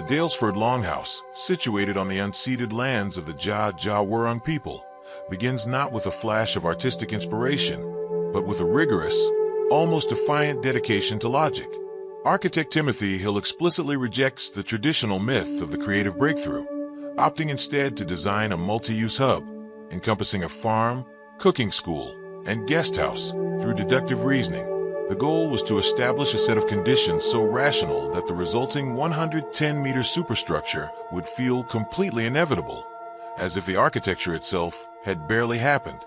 The Daylesford Longhouse, situated on the unceded lands of the Dja Dja Wurrung people, begins not with a flash of artistic inspiration, but with a rigorous, almost defiant dedication to logic. Architect Timothy Hill explicitly rejects the traditional myth of the creative breakthrough, opting instead to design a multi-use hub, encompassing a farm, cooking school, and guest house through deductive reasoning. The goal was to establish a set of conditions so rational that the resulting 110-meter superstructure would feel completely inevitable, as if the architecture itself had barely happened.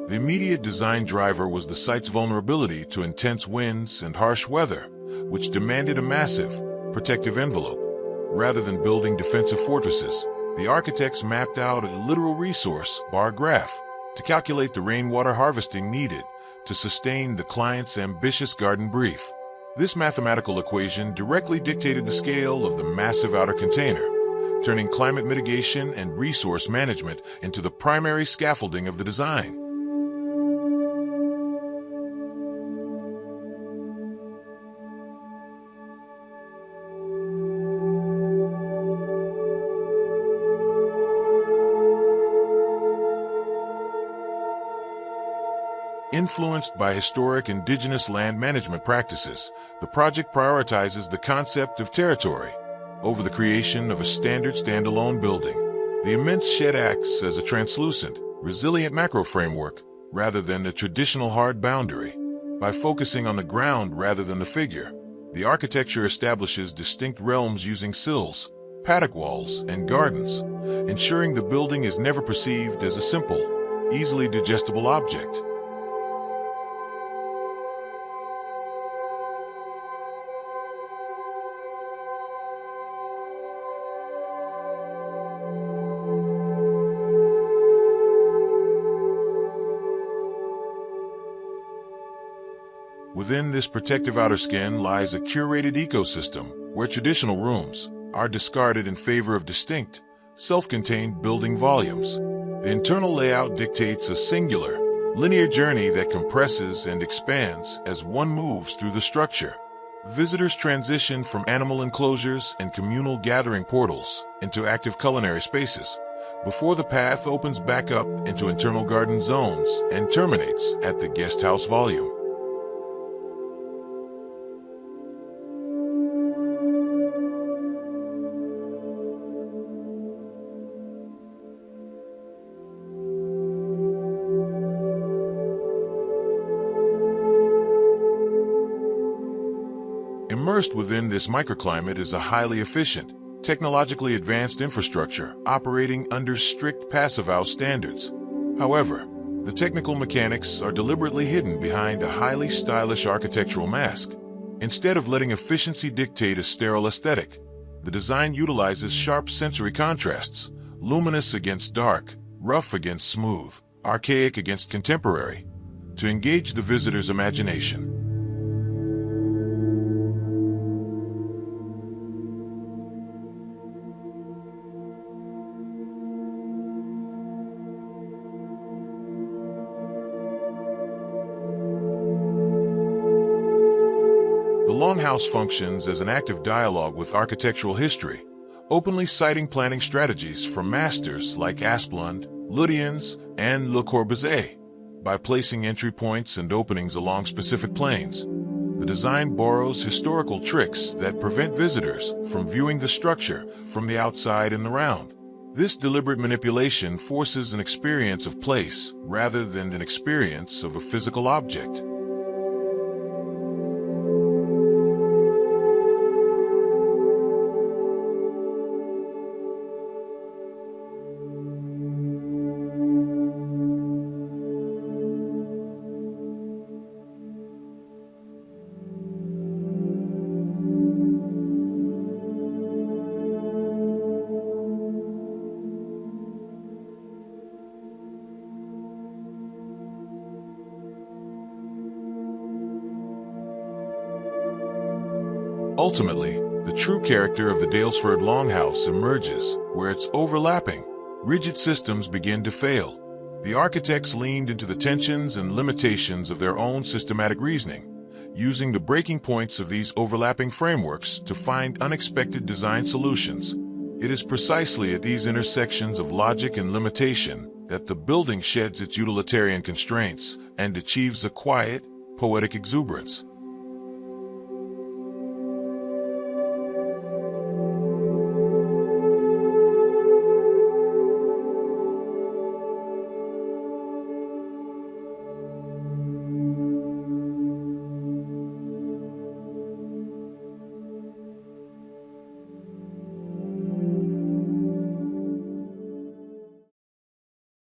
The immediate design driver was the site's vulnerability to intense winds and harsh weather, which demanded a massive, protective envelope. Rather than building defensive fortresses, the architects mapped out a literal resource bar graph to calculate the rainwater harvesting needed to sustain the client's ambitious garden brief. This mathematical equation directly dictated the scale of the massive outer container, turning climate mitigation and resource management into the primary scaffolding of the design. Influenced by historic indigenous land management practices, the project prioritizes the concept of territory over the creation of a standard standalone building. The immense shed acts as a translucent, resilient macro framework rather than a traditional hard boundary. By focusing on the ground rather than the figure, the architecture establishes distinct realms using sills, paddock walls, and gardens, ensuring the building is never perceived as a simple, easily digestible object. Within this protective outer skin lies a curated ecosystem where traditional rooms are discarded in favor of distinct, self-contained building volumes. The internal layout dictates a singular, linear journey that compresses and expands as one moves through the structure. Visitors transition from animal enclosures and communal gathering portals into active culinary spaces, before the path opens back up into internal garden zones and terminates at the guest house volume. Immersed within this microclimate is a highly efficient, technologically advanced infrastructure operating under strict passive-house standards. However, the technical mechanics are deliberately hidden behind a highly stylish architectural mask. Instead of letting efficiency dictate a sterile aesthetic, the design utilizes sharp sensory contrasts, luminous against dark, rough against smooth, archaic against contemporary, to engage the visitor's imagination. The Longhouse functions as an active dialogue with architectural history, openly citing planning strategies from masters like Asplund, Lutyens, and Le Corbusier. By placing entry points and openings along specific planes, the design borrows historical tricks that prevent visitors from viewing the structure from the outside and around. This deliberate manipulation forces an experience of place rather than an experience of a physical object. Ultimately, the The true character of the Daylesford Longhouse emerges, where its overlapping, rigid systems begin to fail. The architects leaned into the tensions and limitations of their own systematic reasoning, using the breaking points of these overlapping frameworks to find unexpected design solutions. It is precisely at these intersections of logic and limitation that the building sheds its utilitarian constraints and achieves a quiet, poetic exuberance.